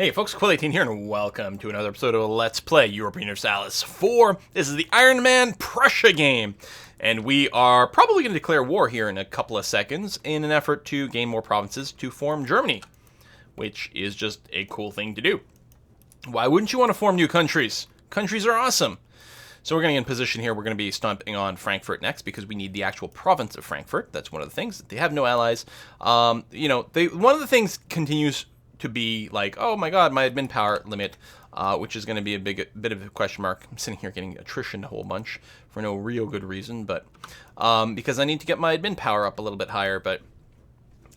Hey folks, Quill18 here, and welcome to another episode of Let's Play Europa Universalis 4. This is the Ironman Prussia game, and we are probably going to declare war here in a couple of seconds in an effort to gain more provinces to form Germany, which is just a cool thing to do. Why wouldn't you want to form new countries? Countries are awesome! So we're going to get in position here. We're going to be stomping on Frankfurt next because we need the actual province of Frankfurt. That's one of the things. They have no allies. One of the things continues to be like, oh my god, my admin power limit, which is going to be a bit of a question mark. I'm sitting here getting attrition a whole bunch for no real good reason, but because I need to get my admin power up a little bit higher, but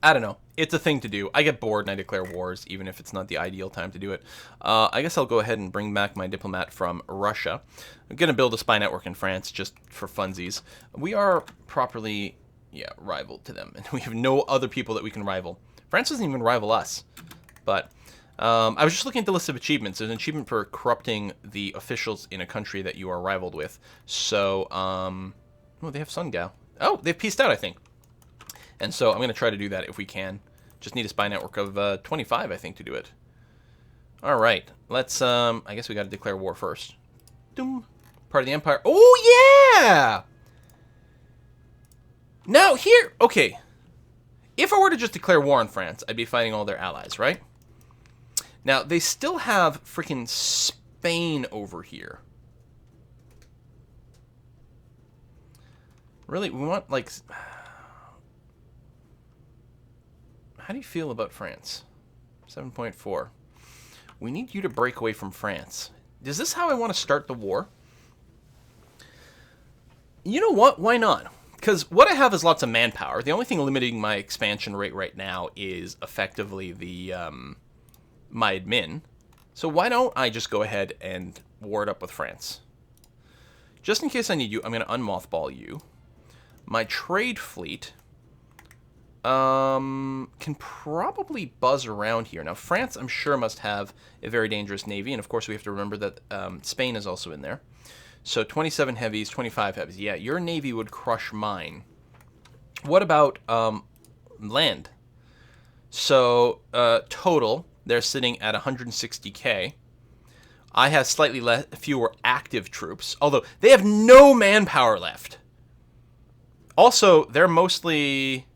I don't know. It's a thing to do. I get bored and I declare wars, even if it's not the ideal time to do it. I guess I'll go ahead and bring back my diplomat from Russia. I'm going to build a spy network in France just for funsies. We are properly, rivaled to them, and we have no other people that we can rival. France doesn't even rival us. But I was just looking at the list of achievements. There's an achievement for corrupting the officials in a country that you are rivaled with. So, they have Sun Gao. Oh, they've peaced out, I think. And so I'm going to try to do that if we can. Just need a spy network of 25, I think, to do it. All right. Let's, I guess we got to declare war first. Doom. Part of the Empire. Oh, yeah! Now, here, okay. If I were to just declare war on France, I'd be fighting all their allies, right? Now, they still have freaking Spain over here. Really? We want, like... How do you feel about France? 7.4. We need you to break away from France. Is this how I want to start the war? You know what? Why not? Because what I have is lots of manpower. The only thing limiting my expansion rate right now is effectively the my admin. So why don't I just go ahead and war it up with France? Just in case I need you, I'm going to unmothball you. My trade fleet can probably buzz around here. Now, France, I'm sure, must have a very dangerous navy. And, of course, we have to remember that Spain is also in there. So 27 heavies, 25 heavies. Yeah, your navy would crush mine. What about land? So total, they're sitting at 160k. I have slightly fewer active troops, although they have no manpower left. Also, they're mostly...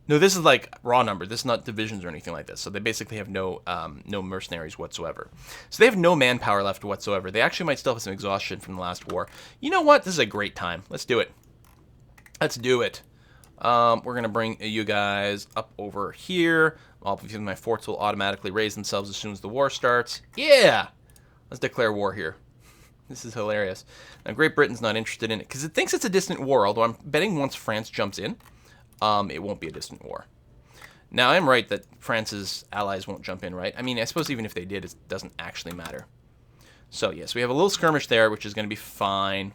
No, this is like raw numbers. This is not divisions or anything like this. So they basically have no mercenaries whatsoever. So they have no manpower left whatsoever. They actually might still have some exhaustion from the last war. You know what? This is a great time. Let's do it. Let's do it. We're going to bring you guys up over here. Obviously, my forts will automatically raise themselves as soon as the war starts. Yeah! Let's declare war here. This is hilarious. Now, Great Britain's not interested in it because it thinks it's a distant war, although I'm betting once France jumps in, it won't be a distant war. Now, I'm right that France's allies won't jump in, right? I mean, I suppose even if they did, it doesn't actually matter. So, yes, we have a little skirmish there, which is going to be fine.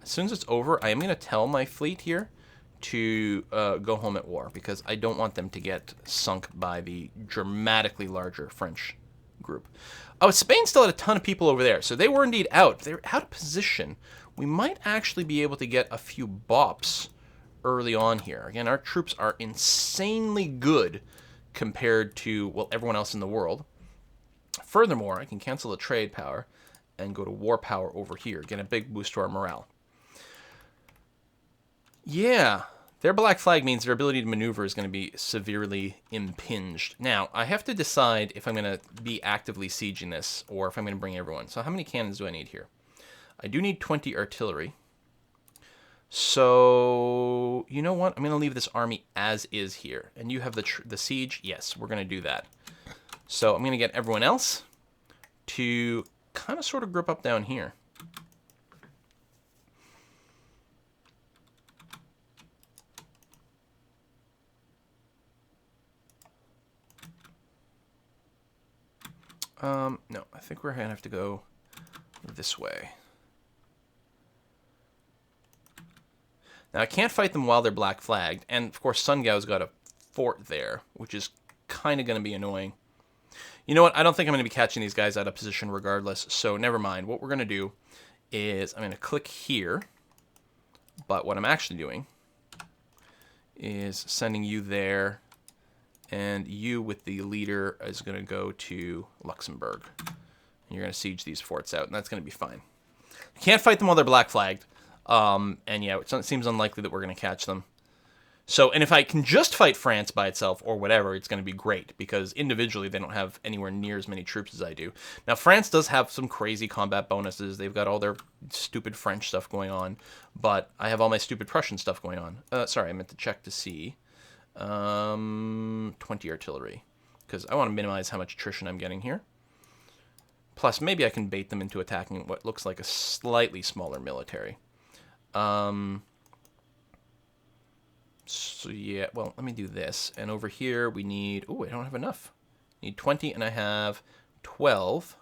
As soon as it's over, I am going to tell my fleet here to go home at war, because I don't want them to get sunk by the dramatically larger French group. Oh, Spain still had a ton of people over there, so they were indeed out. They were out of position. We might actually be able to get a few bops early on here. Again, our troops are insanely good compared to, well, everyone else in the world. Furthermore, I can cancel the trade power and go to war power over here. Get a big boost to our morale. Yeah, their black flag means their ability to maneuver is going to be severely impinged. Now, I have to decide if I'm going to be actively sieging this or if I'm going to bring everyone. So how many cannons do I need here? I do need 20 artillery. So, you know what? I'm going to leave this army as is here. And you have the siege? Yes, we're going to do that. So I'm going to get everyone else to kind of sort of group up down here. No, I think we're going to have to go this way. Now, I can't fight them while they're black flagged, and of course Sun Gao's got a fort there, which is kind of going to be annoying. You know what? I don't think I'm going to be catching these guys out of position regardless, so never mind. What we're going to do is I'm going to click here, but what I'm actually doing is sending you there And you, with the leader, is going to go to Luxembourg. And you're going to siege these forts out, and that's going to be fine. You can't fight them while they're black flagged. And yeah, it seems unlikely that we're going to catch them. So, and if I can just fight France by itself or whatever, it's going to be great, because individually they don't have anywhere near as many troops as I do. Now, France does have some crazy combat bonuses. They've got all their stupid French stuff going on, but I have all my stupid Prussian stuff going on. Sorry, I meant to check to see. 20 artillery, because I want to minimize how much attrition I'm getting here. Plus, maybe I can bait them into attacking what looks like a slightly smaller military. So yeah, well, let me do this. And over here we need, oh, I don't have enough. I need 20 and I have 12.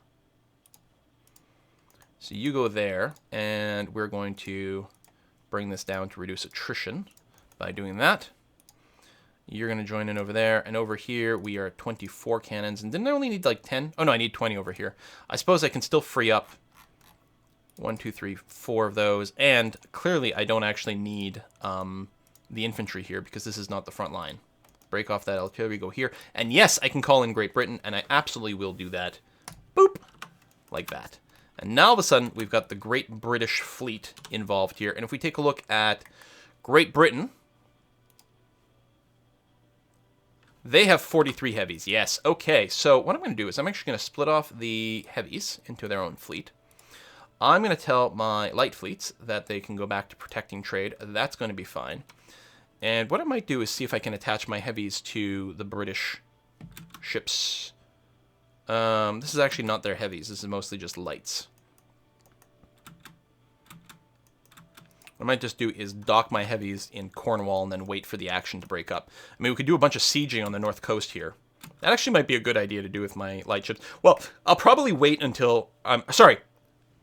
So you go there, and we're going to bring this down to reduce attrition by doing that. You're going to join in over there, and over here we are at 24 cannons. And didn't I only need like 10? Oh no, I need 20 over here. I suppose I can still free up 1, 2, 3, 4 of those, and clearly I don't actually need the infantry here, because this is not the front line. Break off that artillery, go here, and yes, I can call in Great Britain, and I absolutely will do that. Boop! Like that. And now all of a sudden, we've got the Great British Fleet involved here, and if we take a look at Great Britain, they have 43 heavies, yes. Okay, so what I'm going to do is I'm actually going to split off the heavies into their own fleet. I'm going to tell my light fleets that they can go back to protecting trade. That's going to be fine. And what I might do is see if I can attach my heavies to the British ships. This is actually not their heavies. This is mostly just lights. What I might just do is dock my heavies in Cornwall and then wait for the action to break up. I mean, we could do a bunch of sieging on the north coast here. That actually might be a good idea to do with my light ships. Well, I'll probably wait until... sorry.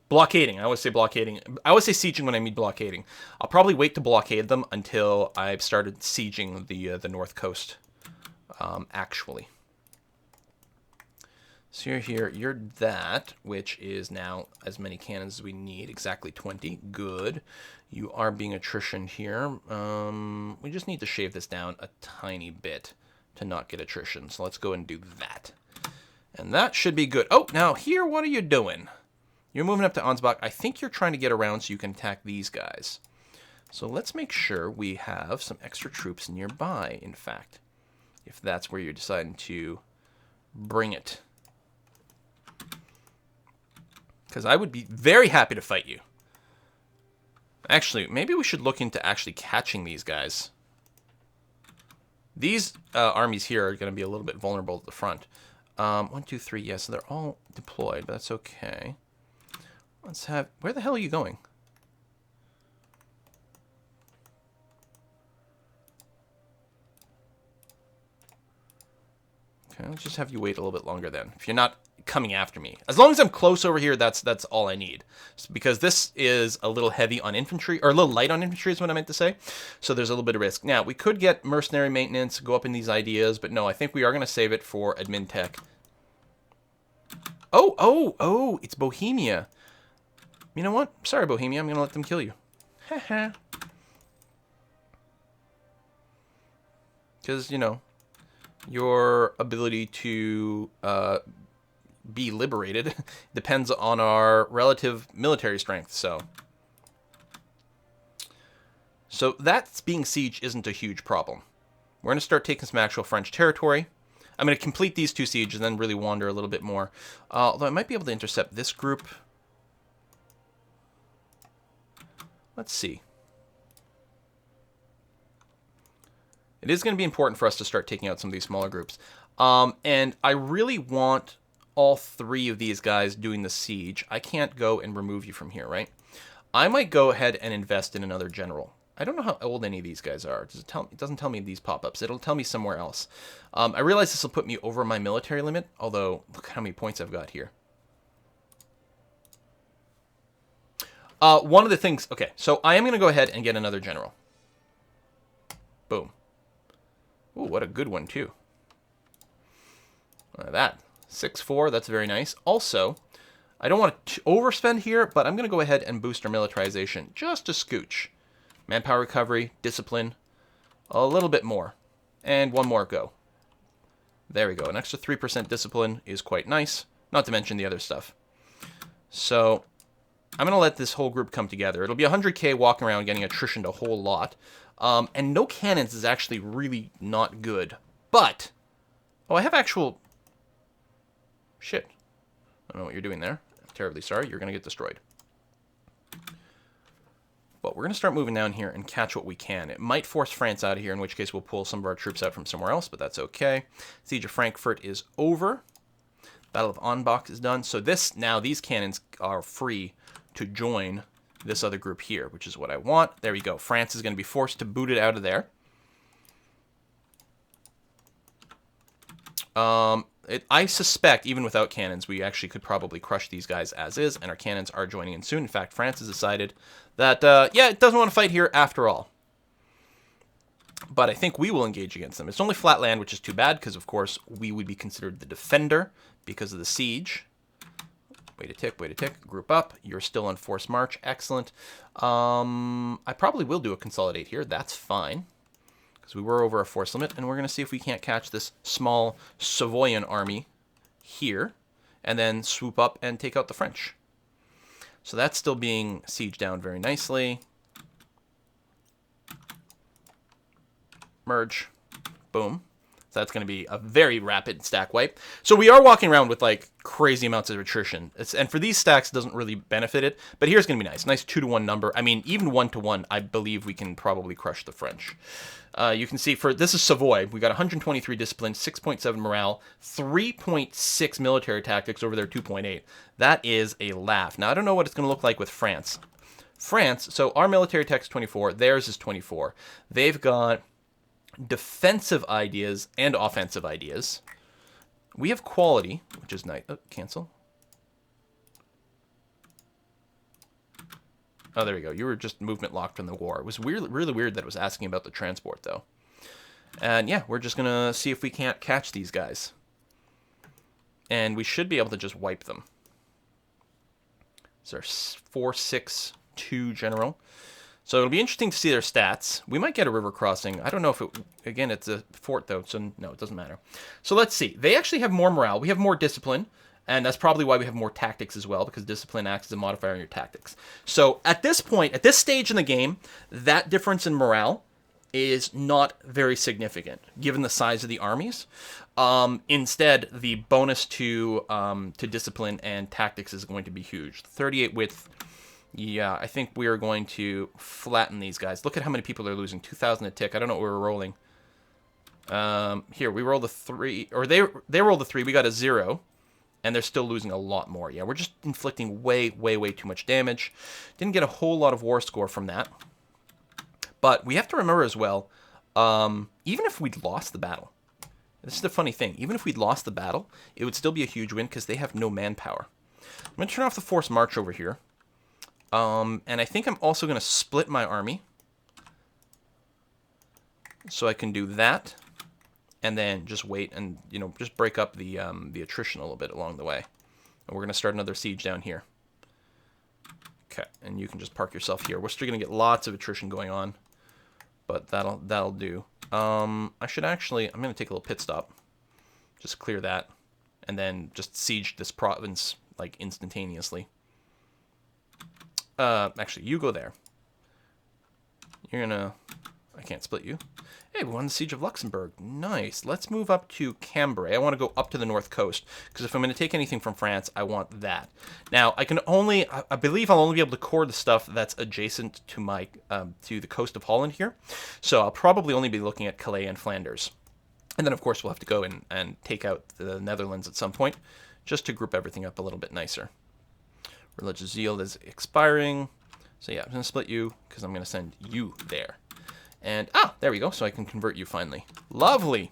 Blockading. I always say blockading. I always say sieging when I mean blockading. I'll probably wait to blockade them until I've started sieging the north coast, actually. So you're here. You're that, which is now as many cannons as we need. Exactly 20. Good. You are being attrition here. We just need to shave this down a tiny bit to not get attrition. So let's go and do that. And that should be good. Oh, now here, what are you doing? You're moving up to Ansbach. I think you're trying to get around so you can attack these guys. So let's make sure we have some extra troops nearby, in fact, if that's where you're deciding to bring it. Because I would be very happy to fight you. Actually, maybe we should look into actually catching these guys. These armies here are going to be a little bit vulnerable at the front. 1, 2, 3, yes, so they're all deployed, but that's okay. Let's have... Where the hell are you going? Okay, let's just have you wait a little bit longer then. If you're not coming after me. As long as I'm close over here, that's all I need. Because this is a little heavy on infantry, or a little light on infantry is what I meant to say. So there's a little bit of risk. Now, we could get mercenary maintenance, go up in these ideas, but no, I think we are going to save it for admin tech. Oh, it's Bohemia. You know what? Sorry, Bohemia. I'm going to let them kill you. Haha. Because, you know, your ability to be liberated depends on our relative military strength, so that being siege isn't a huge problem. We're going to start taking some actual French territory. I'm going to complete these 2 sieges and then really wander a little bit more. Although I might be able to intercept this group. Let's see. It is going to be important for us to start taking out some of these smaller groups. And I really want all 3 of these guys doing the siege. I can't go and remove you from here, right? I might go ahead and invest in another general. I don't know how old any of these guys are. It doesn't tell me these pop-ups. It'll tell me somewhere else. I realize this will put me over my military limit, although look how many points I've got here. One of the things... Okay, so I am going to go ahead and get another general. Boom. Ooh, what a good one, too. Look at that. 6-4, that's very nice. Also, I don't want to overspend here, but I'm going to go ahead and boost our militarization just a scooch. Manpower recovery, discipline, a little bit more. And one more go. There we go. An extra 3% discipline is quite nice, not to mention the other stuff. So I'm going to let this whole group come together. It'll be 100k walking around getting attritioned a whole lot. And no cannons is actually really not good. But, oh, I have actual... Shit. I don't know what you're doing there. I'm terribly sorry. You're going to get destroyed. But we're going to start moving down here and catch what we can. It might force France out of here, in which case we'll pull some of our troops out from somewhere else, but that's okay. Siege of Frankfurt is over. Battle of Anbach is done. So now these cannons are free to join this other group here, which is what I want. There we go. France is going to be forced to boot it out of there. I suspect, even without cannons, we actually could probably crush these guys as is, and our cannons are joining in soon. In fact, France has decided that, yeah, it doesn't want to fight here after all. But I think we will engage against them. It's only flat land, which is too bad, because, of course, we would be considered the defender because of the siege. Wait a tick, wait a tick. Group up. You're still on forced march. Excellent. I probably will do a consolidate here. That's fine, because we were over our force limit, and we're going to see if we can't catch this small Savoyan army here, and then swoop up and take out the French. So that's still being sieged down very nicely. Merge. Boom. So that's going to be a very rapid stack wipe. So we are walking around with like crazy amounts of attrition. And for these stacks, it doesn't really benefit it. But here's going to be nice. Nice 2-to-1 number. I mean, even 1-to-1, I believe we can probably crush the French. You can see this is Savoy. We got 123 discipline, 6.7 morale, 3.6 military tactics over their 2.8. That is a laugh. Now, I don't know what it's going to look like with France. France, so our military tech is 24. Theirs is 24. They've got defensive ideas and offensive ideas. We have quality, which is nice. Oh, cancel. Oh, there we go. You were just movement locked from the war. It was really weird that it was asking about the transport, though. And yeah, we're just going to see if we can't catch these guys. And we should be able to just wipe them. It's our 4-6-2 general. So it'll be interesting to see their stats. We might get a river crossing. I don't know if it... Again, it's a fort, though, so no, it doesn't matter. So let's see. They actually have more morale. We have more discipline, and that's probably why we have more tactics as well, because discipline acts as a modifier in your tactics. So at this point, at this stage in the game, that difference in morale is not very significant, given the size of the armies. Instead, the bonus to discipline and tactics is going to be huge. 38 width... Yeah, I think we are going to flatten these guys. Look at how many people they're losing. 2,000 a tick. I don't know what we were rolling. Here, we rolled a 3. Or they rolled a 3. We got a 0. And they're still losing a lot more. Yeah, we're just inflicting way too much damage. Didn't get a whole lot of war score from that. But we have to remember as well, even if we'd lost the battle. This is the funny thing. Even if we'd lost the battle, it would still be a huge win because they have no manpower. I'm going to turn off the forced march over here. And I think I'm also going to split my army. So I can do that. And then just wait and, you know, just break up the attrition a little bit along the way. And we're going to start another siege down here. Okay, and you can just park yourself here. We're still going to get lots of attrition going on. But that'll do. I should actually... I'm going to take a little pit stop. Just clear that. And then just siege this province, like, instantaneously. Actually, you go there. You're gonna... I can't split you. Hey, we won the Siege of Luxembourg. Nice. Let's move up to Cambrai. I want to go up to the north coast, because if I'm going to take anything from France, I want that. Now, I can only... I believe I'll only be able to core the stuff that's adjacent to my... to the coast of Holland here. So I'll probably only be looking at Calais and Flanders. And then, of course, we'll have to go and take out the Netherlands at some point, just to group everything up a little bit nicer. Religious zeal is expiring. So yeah, I'm going to split you because I'm going to send you there. And, there we go. So I can convert you finally. Lovely.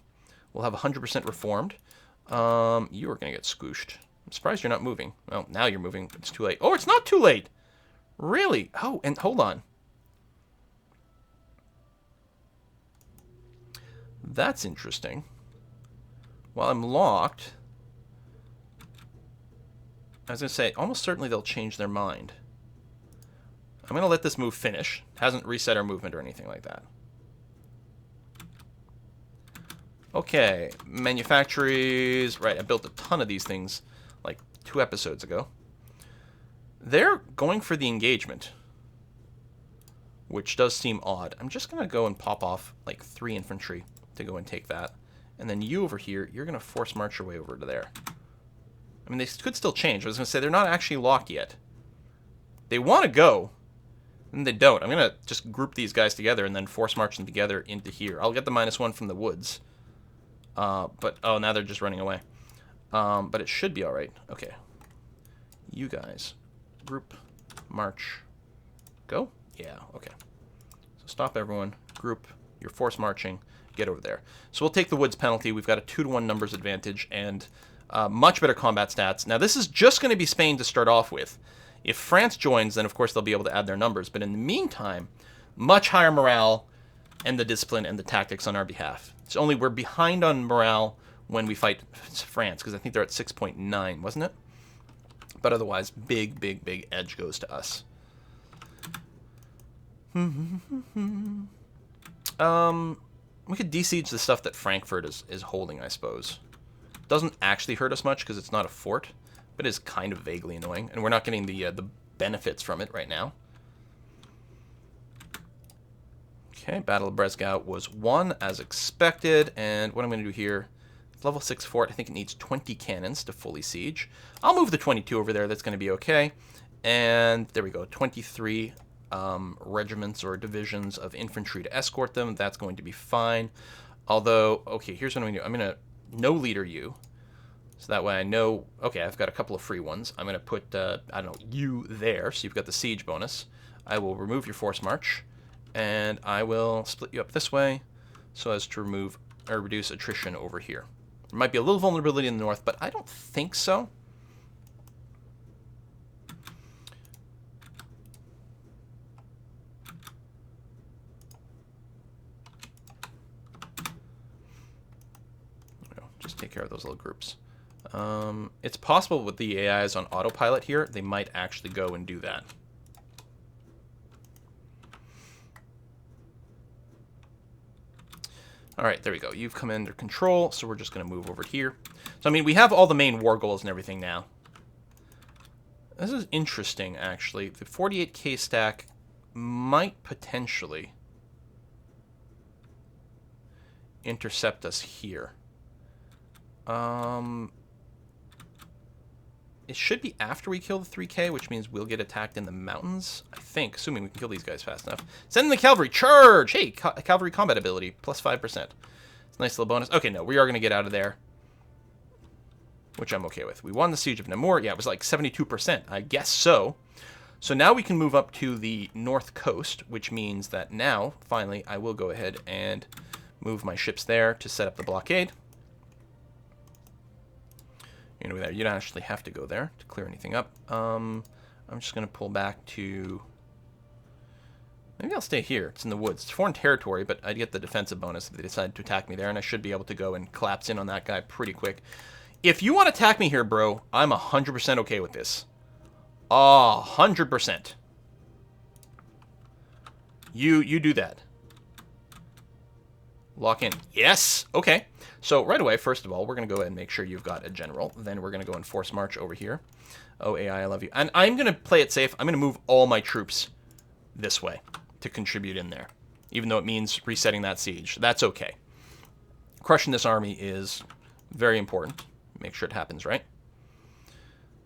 We'll have 100% reformed. You are going to get squooshed. I'm surprised you're not moving. Well, now you're moving. It's too late. Oh, it's not too late. Really? Oh, and hold on. That's interesting. While I'm locked... I was going to say, almost certainly they'll change their mind. I'm going to let this move finish. Hasn't reset our movement or anything like that. Okay, manufactories. Right, I built a ton of these things like 2 episodes ago. They're going for the engagement, which does seem odd. I'm just going to go and pop off like 3 infantry to go and take that. And then you over here, you're going to force march your way over to there. I mean, they could still change. I was going to say, they're not actually locked yet. They want to go, and they don't. I'm going to just group these guys together and then force march them together into here. I'll get the -1 from the woods. But, oh, now they're just running away. But it should be all right. Okay. You guys, group, march, go? Yeah, okay. So stop everyone, group, you're force marching, get over there. So we'll take the woods penalty. We've got a 2-to-1 numbers advantage and much better combat stats. Now, this is just going to be Spain to start off with. If France joins, then of course they'll be able to add their numbers. But in the meantime, much higher morale and the discipline and the tactics on our behalf. It's only we're behind on morale when we fight France, because I think they're at 6.9, wasn't it? But otherwise, big, big, big edge goes to us. We could desiege the stuff that Frankfurt is holding, I suppose. Doesn't actually hurt us much because it's not a fort, but is kind of vaguely annoying, and we're not getting the benefits from it right now. Okay, Battle of Bresgau was won as expected, and what I'm going to do here, level 6 fort, I think it needs 20 cannons to fully siege. I'll move the 22 over there, that's going to be okay. And there we go, 23 regiments or divisions of infantry to escort them, that's going to be fine. Although, okay, here's what I'm going to do. I'm going to no leader you, so that way I know, okay, I've got a couple of free ones. I'm going to put, I don't know, you there, so you've got the siege bonus. I will remove your force march. And I will split you up this way so as to remove or reduce attrition over here. There might be a little vulnerability in the north, but I don't think so. Just take care of those little groups. It's possible with the AIs on autopilot here, they might actually go and do that. All right, there we go. You've come under control, so we're just going to move over here. So, I mean, we have all the main war goals and everything now. This is interesting, actually. The 48k stack might potentially intercept us here. It should be after we kill the 3k, which means we'll get attacked in the mountains, I think, assuming we can kill these guys fast enough. Send in the cavalry. Charge! Hey, cavalry combat ability, plus 5%. It's a nice little bonus. Okay, no, we are going to get out of there, which I'm okay with. We won the Siege of Namur. Yeah, it was like 72%. I guess so. So now we can move up to the north coast, which means that now, finally, I will go ahead and move my ships there to set up the blockade. You know, you don't actually have to go there to clear anything up. I'm just going to pull back to... Maybe I'll stay here. It's in the woods. It's foreign territory, but I'd get the defensive bonus if they decide to attack me there, and I should be able to go and collapse in on that guy pretty quick. If you want to attack me here, bro, I'm 100% okay with this. 100%. You do that. Lock in. Yes! Okay. So right away, first of all, we're going to go ahead and make sure you've got a general. Then we're going to go and force march over here. Oh, AI, I love you. And I'm going to play it safe. I'm going to move all my troops this way to contribute in there, even though it means resetting that siege. That's okay. Crushing this army is very important. Make sure it happens right.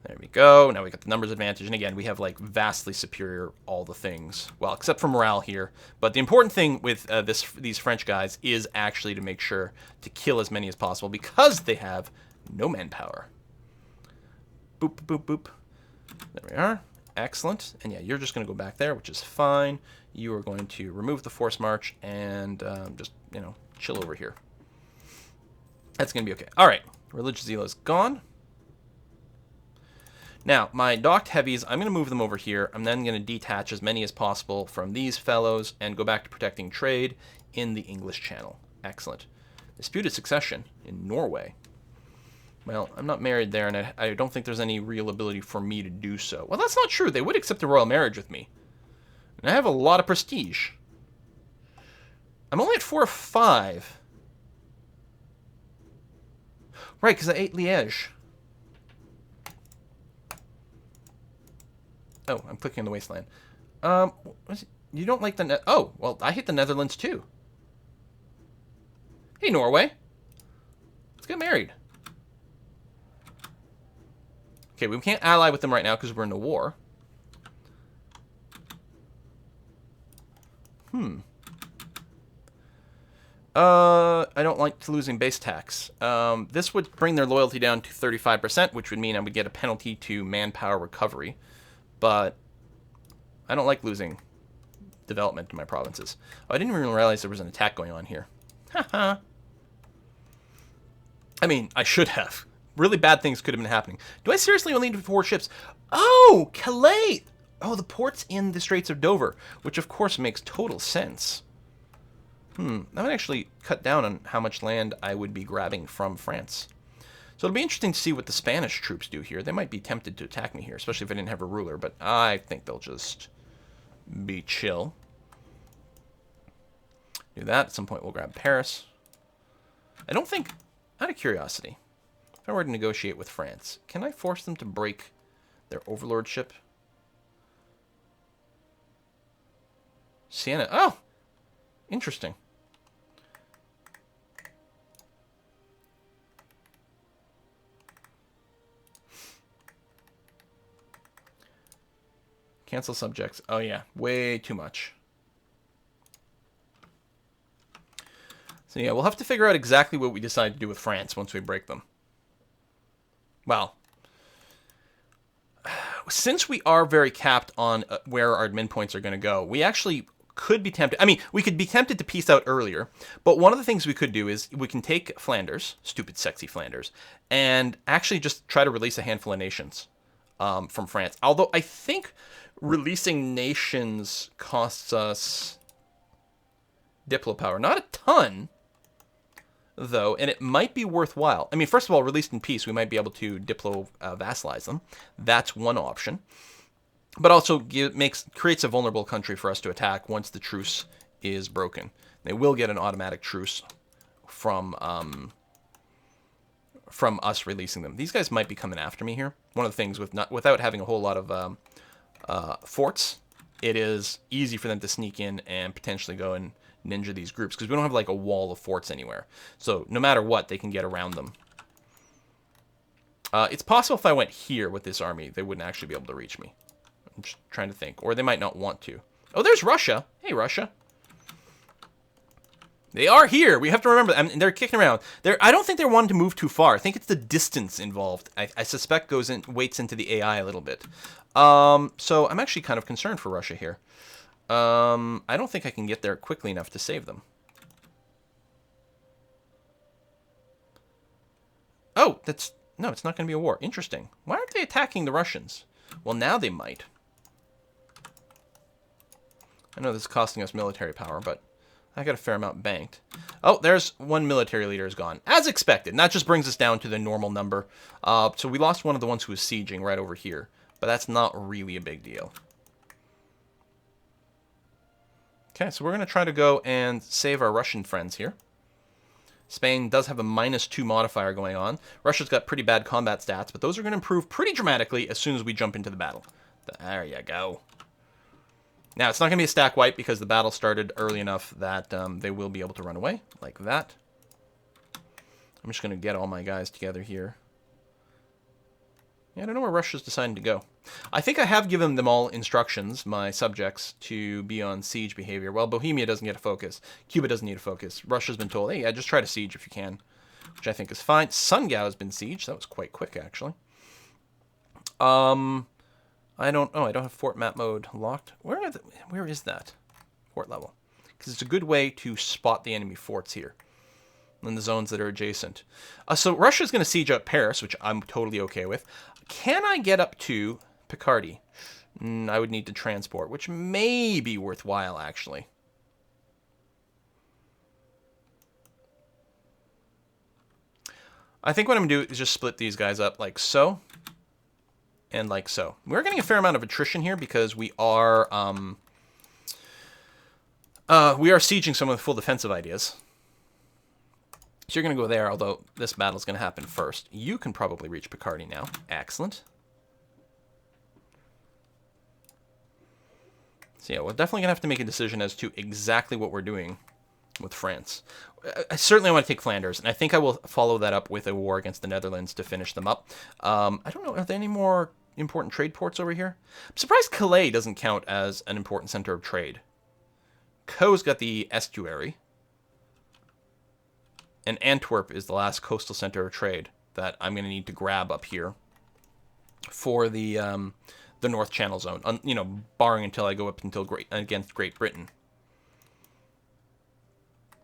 There we go. Now we got the numbers advantage. And again, we have like vastly superior all the things. Well, except for morale here. But the important thing with these French guys is actually to make sure to kill as many as possible because they have no manpower. Boop, boop, boop. There we are. Excellent. And yeah, you're just going to go back there, which is fine. You are going to remove the force march and just, you know, chill over here. That's going to be okay. All right. Religious zeal is gone. Now, my docked heavies, I'm going to move them over here. I'm then going to detach as many as possible from these fellows and go back to protecting trade in the English Channel. Excellent. Disputed succession in Norway. Well, I'm not married there, and I don't think there's any real ability for me to do so. Well, that's not true. They would accept a royal marriage with me. And I have a lot of prestige. I'm only at 4 or 5. Right, because I ate Liège. Oh, I'm clicking on the wasteland. You don't like the... Oh, well, I hate the Netherlands, too. Hey, Norway. Let's get married. Okay, we can't ally with them right now because we're in a war. I don't like losing base tax. This would bring their loyalty down to 35%, which would mean I would get a penalty to manpower recovery. But I don't like losing development in my provinces. Oh, I didn't even realize there was an attack going on here. Haha. I mean, I should have. Really bad things could have been happening. Do I seriously only need 4 ships? Oh, Calais! Oh, the port's in the Straits of Dover, which of course makes total sense. That would actually cut down on how much land I would be grabbing from France. So it'll be interesting to see what the Spanish troops do here. They might be tempted to attack me here, especially if I didn't have a ruler, but I think they'll just be chill. Do that. At some point we'll grab Paris. I don't think, out of curiosity, if I were to negotiate with France, can I force them to break their overlordship? Siena. Oh! Interesting. Cancel subjects. Oh, yeah. Way too much. So, yeah, we'll have to figure out exactly what we decide to do with France once we break them. Well, since we are very capped on where our admin points are going to go, we actually could be tempted. I mean, we could be tempted to peace out earlier, but one of the things we could do is we can take Flanders, stupid, sexy Flanders, and actually just try to release a handful of nations from France. Although I think releasing nations costs us diplo power. Not a ton, though, and it might be worthwhile. I mean, first of all, released in peace, we might be able to diplo vassalize them. That's one option. But also creates a vulnerable country for us to attack once the truce is broken. They will get an automatic truce from us releasing them. These guys might be coming after me here. One of the things without having a whole lot of forts, it is easy for them to sneak in and potentially go and ninja these groups because we don't have like a wall of forts anywhere. So no matter what, they can get around them. It's possible if I went here with this army, they wouldn't actually be able to reach me. I'm just trying to think. Or they might not want to. Oh, there's Russia. Hey, Russia. They are here. We have to remember. I mean, they're kicking around. I don't think they're wanting to move too far. I think it's the distance involved. I suspect weights into the AI a little bit. So I'm actually kind of concerned for Russia here. I don't think I can get there quickly enough to save them. Oh, no, it's not going to be a war. Interesting. Why aren't they attacking the Russians? Well, now they might. I know this is costing us military power, but I got a fair amount banked. Oh, there's one military leader is gone. As expected. And that just brings us down to the normal number. So we lost one of the ones who was sieging right over here. But that's not really a big deal. Okay, so we're going to try to go and save our Russian friends here. Spain does have a -2 modifier going on. Russia's got pretty bad combat stats, but those are going to improve pretty dramatically as soon as we jump into the battle. There you go. Now, it's not going to be a stack wipe because the battle started early enough that they will be able to run away, like that. I'm just going to get all my guys together here. Yeah, I don't know where Russia's deciding to go. I think I have given them all instructions, my subjects, to be on siege behavior. Well, Bohemia doesn't get a focus. Cuba doesn't need a focus. Russia's been told, hey, yeah, just try to siege if you can, which I think is fine. Sungao has been sieged. That was quite quick, actually. I don't have fort map mode locked. Where is that fort level? Because it's a good way to spot the enemy forts here in the zones that are adjacent. So Russia's going to siege out Paris, which I'm totally okay with. Can I get up to Picardy? I would need to transport, which may be worthwhile, actually. I think what I'm going to do is just split these guys up like so. And like so. We're getting a fair amount of attrition here because we are sieging someone with full defensive ideas. So you're going to go there, although this battle's going to happen first. You can probably reach Picardy now. Excellent. So yeah, we're definitely going to have to make a decision as to exactly what we're doing with France. I certainly want to take Flanders, and I think I will follow that up with a war against the Netherlands to finish them up. I don't know, are there any more important trade ports over here? I'm surprised Calais doesn't count as an important center of trade. Co's got the estuary. And Antwerp is the last coastal center of trade that I'm going to need to grab up here for the North Channel Zone. You know, barring until I go up until against Great Britain.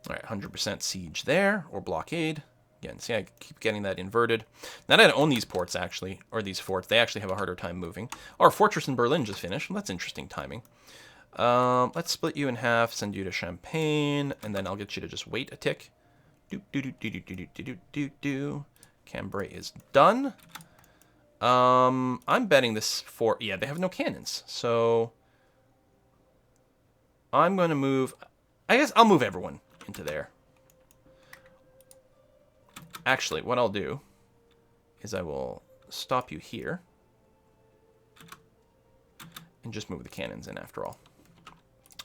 All right, 100% siege there, or blockade. Again, see, I keep getting that inverted. Now that I own these ports, actually, or these forts, they actually have a harder time moving. Our fortress in Berlin just finished. Well, that's interesting timing. Let's split you in half, send you to Champagne, and then I'll get you to just wait a tick. Cambrai is done. I'm betting this fort. Yeah, they have no cannons, so I'm going to move. I guess I'll move everyone into there. Actually, what I'll do is I will stop you here and just move the cannons in after all.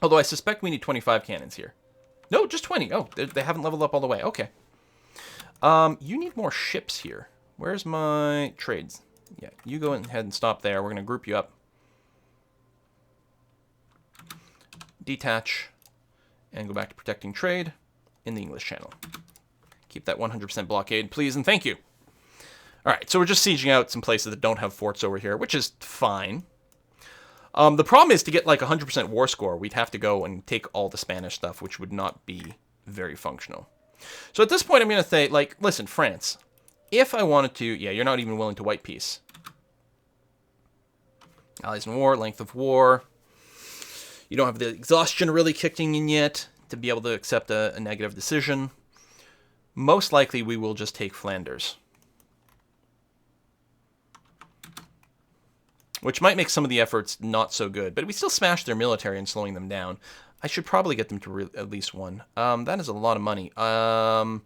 Although I suspect we need 25 cannons here. No, just 20. Oh, they haven't leveled up all the way. Okay. You need more ships here. Where's my trades? Yeah, you go ahead and stop there. We're going to group you up. Detach. And go back to protecting trade in the English Channel. Keep that 100% blockade, please, and thank you. All right, so we're just sieging out some places that don't have forts over here, which is fine. The problem is to get like 100% war score, we'd have to go and take all the Spanish stuff, which would not be very functional. So at this point, I'm going to say, like, listen, France, if I wanted to, yeah, you're not even willing to white peace. Allies in war, length of war. You don't have the exhaustion really kicking in yet to be able to accept a negative decision. Most likely, we will just take Flanders. Which might make some of the efforts not so good, but we still smash their military and slowing them down. I should probably get them to at least one. That is a lot of money. I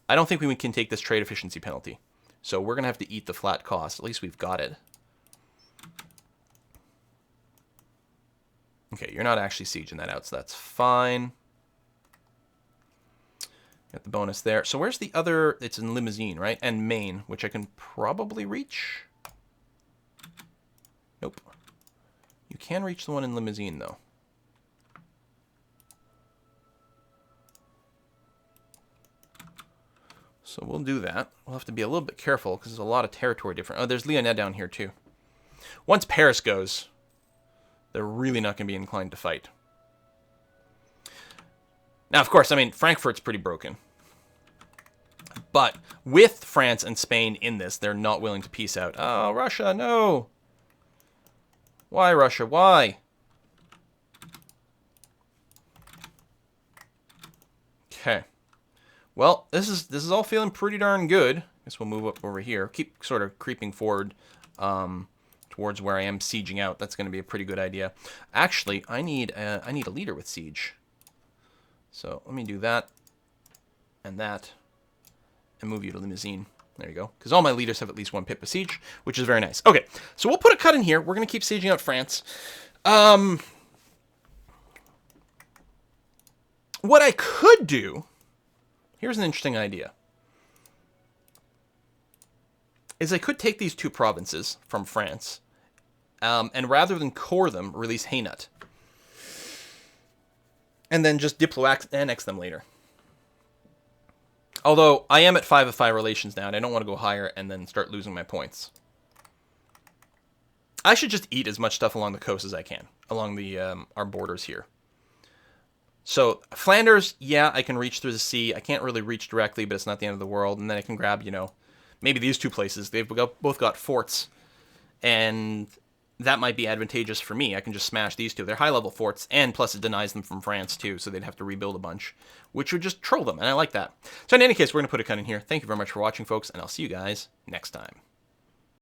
don't think we can take this trade efficiency penalty. So we're going to have to eat the flat cost. At least we've got it. Okay, you're not actually sieging that out, so that's fine. Got the bonus there. So where's the other? It's in Limousin, right? And Maine, which I can probably reach. Nope. You can reach the one in Limousin, though. So we'll do that. We'll have to be a little bit careful because there's a lot of territory different. Oh, there's Lyonnais down here, too. Once Paris goes, they're really not going to be inclined to fight. Now, of course, I mean, Frankfurt's pretty broken. But with France and Spain in this, they're not willing to peace out. Oh, Russia, no! Why, Russia? Why? Okay. Well, this is all feeling pretty darn good. Guess we'll move up over here. Keep sort of creeping forward towards where I am sieging out. That's going to be a pretty good idea. Actually, I need a leader with siege. So let me do that and that and move you to Limousin. There you go. Because all my leaders have at least one pip of siege, which is very nice. Okay, so we'll put a cut in here. We're going to keep sieging out France. What I could do, here's an interesting idea, is I could take these two provinces from France, and rather than core them, release Hainaut. And then just diplo-annex them later. Although, I am at 5 of 5 relations now, and I don't want to go higher and then start losing my points. I should just eat as much stuff along the coast as I can, along the our borders here. So, Flanders, yeah, I can reach through the sea. I can't really reach directly, but it's not the end of the world. And then I can grab, you know, maybe these two places. They've both got forts, and that might be advantageous for me. I can just smash these two. They're high-level forts, and plus it denies them from France, too, so they'd have to rebuild a bunch, which would just troll them, and I like that. So in any case, we're going to put a cut in here. Thank you very much for watching, folks, and I'll see you guys next time.